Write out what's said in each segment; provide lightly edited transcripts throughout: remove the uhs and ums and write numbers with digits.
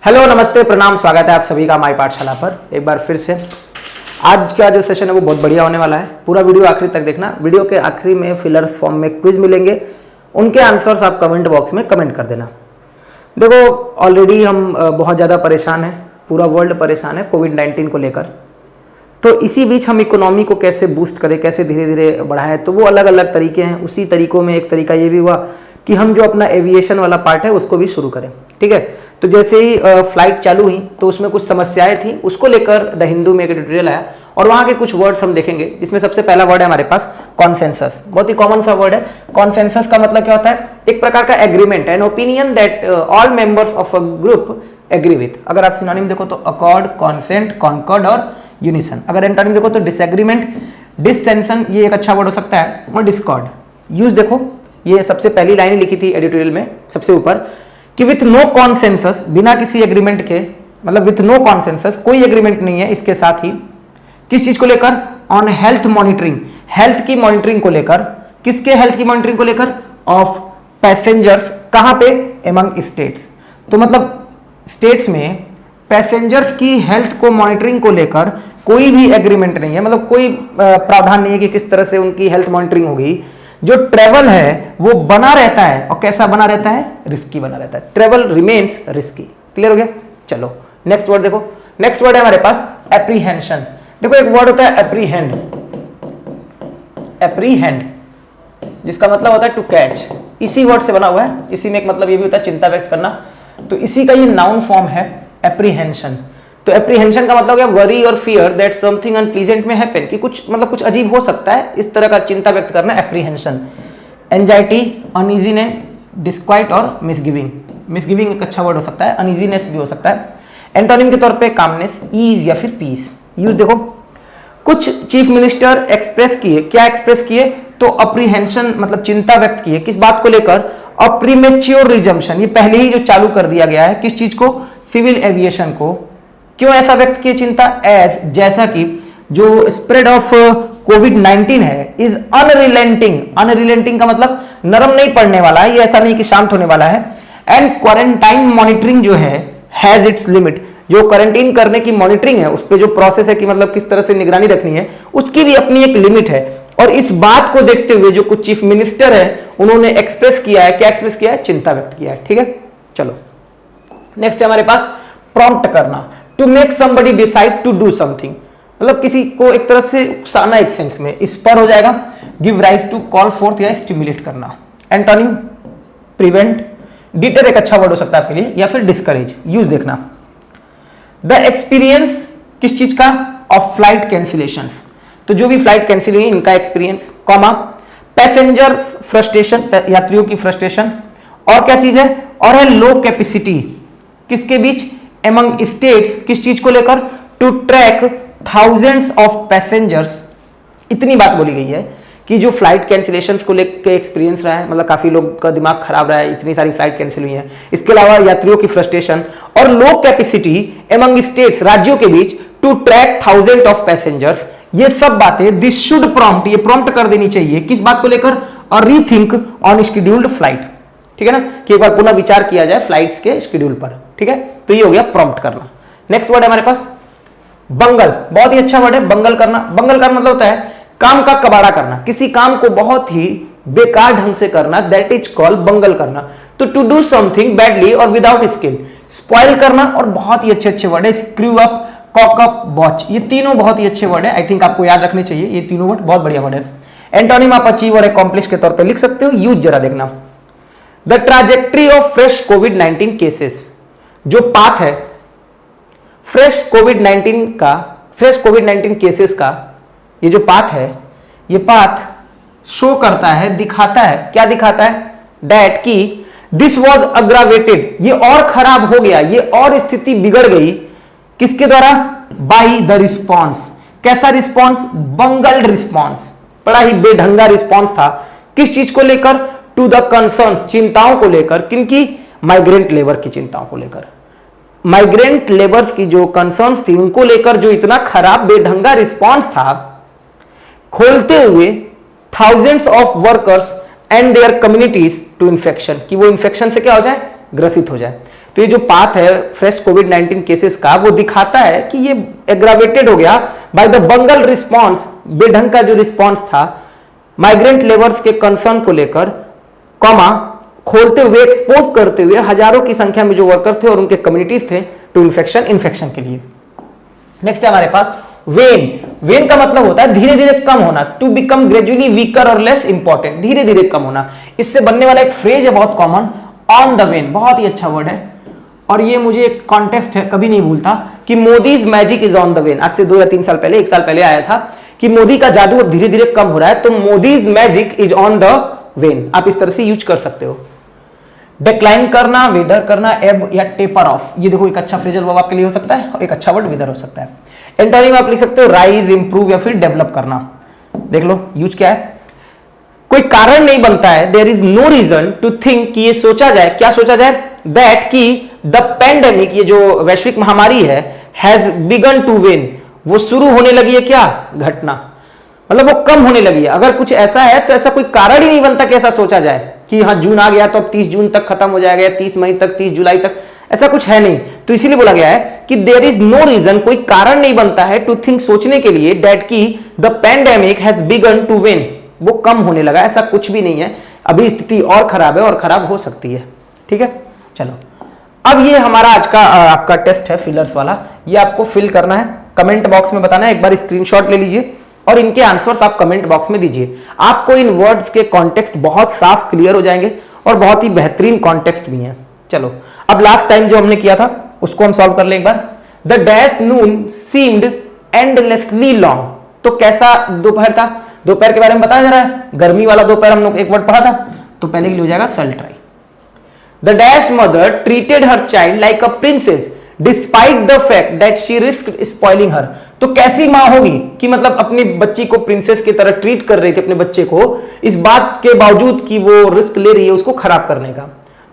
Hello, नमस्ते, प्रणाम, स्वागत है आप सभी का माई पाठशाला पर एक बार फिर से। आज का जो सेशन है वो बहुत बढ़िया होने वाला है। पूरा वीडियो आखिरी तक देखना। वीडियो के आखिरी में फिलर्स फॉर्म में क्विज मिलेंगे, उनके आंसर्स आप कमेंट बॉक्स में कमेंट कर देना। देखो, ऑलरेडी हम बहुत ज़्यादा परेशान हैं, पूरा वर्ल्ड परेशान है कोविड-19 को लेकर। तो इसी बीच हम इकोनॉमी को कैसे बूस्ट करें, कैसे धीरे धीरे बढ़ाएं, तो वो अलग अलग तरीके हैं। उसी तरीकों में एक तरीका ये भी हुआ कि हम जो अपना एविएशन वाला पार्ट है उसको भी शुरू करें। ठीक है, तो जैसे ही फ्लाइट चालू हुई तो उसमें कुछ समस्याएं थी, उसको लेकर द हिंदू में एक एडिटोरियल आया और वहाँ के कुछ वर्ड्स हम देखेंगे, जिसमें सबसे पहला वर्ड है हमारे पास कॉन्सेंसस। बहुत ही कॉमन सा वर्ड है। कॉन्सेंसस का मतलब क्या होता है? एक प्रकार का agreement, an opinion that all members of a group agree with. अगर आप सिनोनिम देखो तो अकॉर्ड, कॉन्सेंट, कॉन्कॉर्ड और यूनिसन। अगर एंटोनिम देखो तो डिसएग्रीमेंट, डिससेंसन, ये एक अच्छा वर्ड हो सकता है, और डिस्कॉर्ड। यूज देखो, ये सबसे पहली लाइन लिखी थी एडिटोरियल में सबसे ऊपर कि विथ नो कॉन्सेंसस, बिना किसी एग्रीमेंट के, मतलब विथ नो कॉन्सेंसस, कोई एग्रीमेंट नहीं है इसके साथ ही। किस चीज को लेकर? ऑन हेल्थ मॉनिटरिंग, हेल्थ की मॉनिटरिंग को लेकर। किसके हेल्थ की मॉनिटरिंग को लेकर? Of passengers. कहां पे? Among states. तो मतलब स्टेट्स में पैसेंजर्स की हेल्थ को मॉनिटरिंग को लेकर कोई भी एग्रीमेंट नहीं है, मतलब कोई प्रावधान नहीं है कि किस तरह से उनकी हेल्थ मॉनिटरिंग होगी। जो ट्रेवल है वो बना रहता है, और कैसा बना रहता है? रिस्की बना रहता है। Travel remains risky. क्लियर हो गया? चलो नेक्स्ट वर्ड देखो। नेक्स्ट वर्ड है हमारे पास एप्रीहेंशन। देखो, एक वर्ड होता है एप्रीहेंड, एप्रीहेंड, जिसका मतलब होता है टू कैच। इसी वर्ड से बना हुआ है। इसी में एक मतलब ये भी होता है चिंता व्यक्त करना, तो इसी का ये नाउन फॉर्म है एप्रीहेंशन। तो एप्रीहेंशन का मतलब हो गया वरी और फियर दैट समथिंग अनप्लीजेंट में हैपन, कि कुछ मतलब कुछ अजीब हो सकता है, इस तरह का चिंता व्यक्त करना एप्रीहेंशन। एंजाइटी, अनइजीनेस, डिस्क्वाइट और मिसगिविंग। मिसगिविंग एक अच्छा वर्ड हो सकता है, अनइजीनेस भी हो सकता है। एंटोनिम के तौर पे कामनेस, ईज या फिर पीस। यूज देखो, कुछ चीफ मिनिस्टर एक्सप्रेस किए, क्या एक्सप्रेस किए? तो अप्रीहेंशन, मतलब चिंता व्यक्त किए। किस बात को लेकर? प्रीमेच्योर रिजम्पशन, ये पहले ही जो चालू कर दिया गया है, किस चीज को? सिविल एविएशन को। क्यों ऐसा व्यक्त किए चिंता? एज, जैसा कि जो स्प्रेड ऑफ कोविड-19 है इज अनरिलेंटिंग। अनरिलेंटिंग का मतलब नरम नहीं पड़ने वाला है, ये ऐसा नहीं कि शांत होने वाला है। एंड क्वारंटाइन मॉनिटरिंग जो है हैज इट्स लिमिट। जो क्वारंटीन करने की मॉनिटरिंग है, उस पर जो प्रोसेस है कि मतलब किस तरह से निगरानी रखनी है, उसकी भी अपनी एक लिमिट है। और इस बात को देखते हुए जो कुछ चीफ मिनिस्टर है उन्होंने एक्सप्रेस किया है, क्या एक्सप्रेस किया है? चिंता व्यक्त किया है। ठीक है, चलो नेक्स्ट है हमारे पास प्रॉम्प्ट करना। To make somebody decide to do something, मतलब किसी को एक तरह से उकसाना, एक सेंस में। इस पर हो जाएगा give rise to, call forth या स्टिमुलेट करना। एंटोनिम प्रिवेंट, डिटर एक अच्छा वर्ड हो सकता है आपके लिए, या फिर डिस्करेज। यूज देखना, द एक्सपीरियंस किस चीज का? Of flight cancellation. तो जो भी फ्लाइट कैंसिल हुई इनका एक्सपीरियंस, कॉमा पैसेंजर फ्रस्ट्रेशन, यात्रियों की फ्रस्ट्रेशन। और क्या चीज है? और है लो कैपेसिटी, किसके बीच? Among states. किस चीज को लेकर? To track thousands of passengers. इतनी बात बोली गई है कि जो फ्लाइट कैंसिलेशन को लेकर एक्सपीरियंस रहा है, मतलब काफी लोग का दिमाग खराब रहा है, इतनी सारी फ्लाइट कैंसिल हुई है। इसके अलावा यात्रियों की फ्रस्ट्रेशन और लो कैपेसिटी एमंग स्टेट्स, राज्यों के बीच, two track thousand of passengers. ये सब बातें दिस शुड प्रॉम्प्ट, ये प्रॉम्प्ट कर देनी चाहिए किस बात को लेकर? और रीथिंक ऑन शेड्यूल्ड फ्लाइट। ठीक है ना, कि एक बार पुनः विचार किया जाए फ्लाइट्स के शेड्यूल पर। ठीक है, तो ये हो गया प्रॉम्प्ट करना। नेक्स्ट वर्ड है हमारे पास बंगल। बहुत ही अच्छा वर्ड है बंगल करना। बंगल का मतलब होता है काम का कबाड़ा करना, किसी काम को बहुत ही बेकार ढंग से करना, दैट इज कॉल्ड बंगल करना। तो टू डू समथिंग बैडली और विदाउट स्किल, स्पॉइल करना। और बहुत ही अच्छे अच्छे वर्ड है स्क्रू अप, कॉक अप, बॉच। ये तीनों बहुत ही अच्छे वर्ड है, आई थिंक आपको याद रखने चाहिए। ये तीनों वर्ड बहुत बढ़िया वर्ड है। एंटोनिम आप अचीव और अकॉम्प्लिश के तौर पे लिख सकते हो। यूज जरा देखना, the trajectory of fresh covid cases. जो पाथ है फ्रेश कोविड-19 का, फ्रेश कोविड-19 केसेस का, ये जो पाथ है, ये पाथ शो करता है, दिखाता है। क्या दिखाता है? दैट की दिस वॉज अग्रावेटेड, ये और खराब हो गया, ये और स्थिति बिगड़ गई। किसके द्वारा? By the response. कैसा रिस्पॉन्स? बंगल रिस्पॉन्स, बड़ा ही बेढंगा रिस्पॉन्स था। किस चीज को लेकर? टू द कंसर्न्स, चिंताओं को लेकर। किनकी? माइग्रेंट लेबर की चिंताओं को लेकर। माइग्रेंट लेबर्स की जो कंसर्न्स थी उनको लेकर जो इतना खराब बेढंगा रिस्पॉन्स था, खोलते हुए thousands of workers and their communities to infection, कि वो इन्फेक्शन से क्या हो जाए? ग्रसित हो जाए। तो ये जो पाथ है फ्रेश कोविड-19 केसेस का, वो दिखाता है कि ये एग्रावेटेड हो गया बाय द बंगल रिस्पॉन्स, बेढंग का जो रिस्पॉन्स था माइग्रेंट लेबर्स के कंसर्न को लेकर, कॉमा खोलते हुए, एक्सपोज करते हुए हजारों की संख्या में जो वर्कर थे और उनके कम्युनिटीज थे टू इन्फेक्शन के लिए। नेक्स्ट है हमारे पास वेन का मतलब होता है धीरे धीरे कम होना, टू बिकम ग्रेजुअली वीकर और लेस इंपॉर्टेंट, धीरे धीरे कम होना। इससे बनने वाला एक फ्रेज है बहुत कॉमन, ऑन द वेन, बहुत ही अच्छा वर्ड है और ये मुझे एक कॉन्टेक्स्ट है, कभी नहीं भूलता कि Modi's magic is on the when. आज से 2 या 3 साल पहले, 1 साल पहले आया था कि मोदी का जादू अब धीरे धीरे कम हो रहा है, तो Modi's magic is on the when, आप इस तरह से यूज कर सकते हो। डिक्लाइन करना, वेदर करना, एब या टेपर ऑफ, ये देखो एक अच्छा फ्रेजल वर्ब आपके लिए हो सकता है, एक अच्छा वर्ड वेदर हो सकता है। एंटोनिम आप लिख सकते हो राइज, इंप्रूव या फिर डेवलप करना। देख लो यूज क्या है, कोई कारण नहीं बनता है, there is no reason to think, कि ये सोचा जाए, क्या सोचा जाए, दैट कि द पेंडेमिक, ये जो वैश्विक महामारी है, हैज बिगन टू वेन, वो शुरू होने लगी है, क्या घटना, मतलब वो कम होने लगी है। अगर कुछ ऐसा है तो ऐसा कोई कारण ही नहीं बनता कि ऐसा सोचा जाए कि हाँ जून आ गया तो अब 30 जून तक खत्म हो जाएगा, 30 मई तक, 30 जुलाई तक, ऐसा कुछ है नहीं। तो इसीलिए बोला गया है कि देयर इज नो रीजन, कोई कारण नहीं बनता है टू थिंक, सोचने के लिए, दैट की the pandemic has begun to wane, वो कम होने लगा, ऐसा कुछ भी नहीं है। अभी स्थिति और खराब है और खराब हो सकती है। ठीक है, चलो अब ये हमारा आज का आपका टेस्ट है फिलर्स वाला, ये आपको फिल करना है, कमेंट बॉक्स में बताना है, एक बार स्क्रीनशॉट ले लीजिए और इनके आंसर्स आप कमेंट बॉक्स में दीजिए। आपको इन वर्ड्स के कॉन्टेक्स्ट बहुत साफ क्लियर हो जाएंगे और बहुत ही बेहतरीन कॉन्टेक्स्ट भी हैं। चलो अब लास्ट टाइम जो हमने किया था उसको हम सॉल्व कर लें एक बार। The dash noon seemed endlessly long, तो कैसा दोपहर था, दोपहर के बारे में बताया जा रहा है, गर्मी वाला दोपहर, हम लोग एक वर्ड पढ़ा था, तो पहले के लिए हो जाएगा sultry. The dash mother treated her child like a princess despite the fact that she risked spoiling her, तो कैसी मां होगी कि मतलब अपनी बच्ची को प्रिंसेस की तरह ट्रीट कर रही थी, अपने बच्चे को, इस बात के बावजूद कि वो रिस्क ले रही है उसको खराब करने का।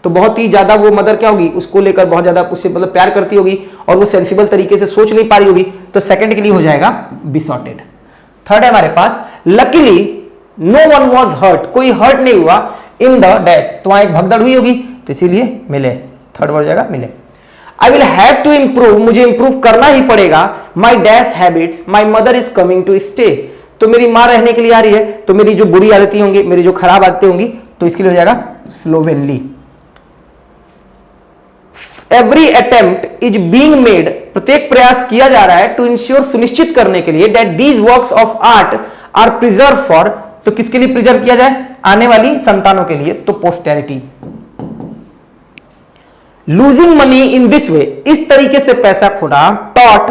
तो बहुत ही ज्यादा वो मदर क्या होगी, उसको लेकर बहुत ज्यादा उससे मतलब प्यार करती होगी और वो सेंसिबल तरीके से सोच नहीं पा रही होगी, तो सेकंड के लिए हो जाएगा बिसॉर्टेड। थर्ड है हमारे पास luckily no one was hurt, कोई हर्ट नहीं हुआ इन द डैश, तो वहां एक भगदड़ हुई होगी तो इसीलिए मिले, थर्ड वर्ड हो जाएगा मिले। I will have to improve, मुझे इंप्रूव करना ही पड़ेगा, my dash habits, my mother is coming to stay, तो मेरी मां रहने के लिए आ रही है, तो मेरी जो बुरी आदतें होंगी, मेरी जो खराब आदतें होंगी, तो इसके लिए हो जाएगा slovenly. Every attempt is being made, प्रत्येक प्रयास किया जा रहा है, टू इंश्योर, सुनिश्चित करने के लिए, that these works of art are preserve for, तो किसके लिए प्रिजर्व किया जाए, आने वाली संतानों के लिए, तो posterity. Losing money in this way, इस तरीके से पैसा खोना, टॉट,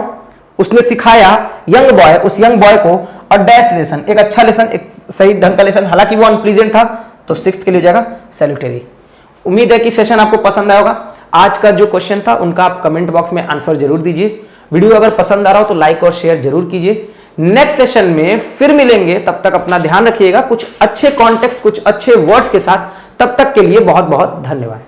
उसने सिखाया, यंग बॉय, उस यंग बॉय को, और डैश लेसन, एक अच्छा लेसन, एक सही ढंग का लेसन, हालांकि वो अनप्लीजेंट था, तो सिक्स्थ के लिए हो जाएगा सैल्यूटेरी। उम्मीद है कि सेशन आपको पसंद आया होगा। आज का जो क्वेश्चन था उनका आप कमेंट बॉक्स में आंसर जरूर दीजिए। वीडियो अगर पसंद आ रहा हो तो लाइक और शेयर जरूर कीजिए। नेक्स्ट सेशन में फिर मिलेंगे, तब तक अपना ध्यान रखिएगा कुछ अच्छे कॉन्टेक्स्ट, कुछ अच्छे वर्ड्स के साथ। तब तक के लिए बहुत बहुत धन्यवाद।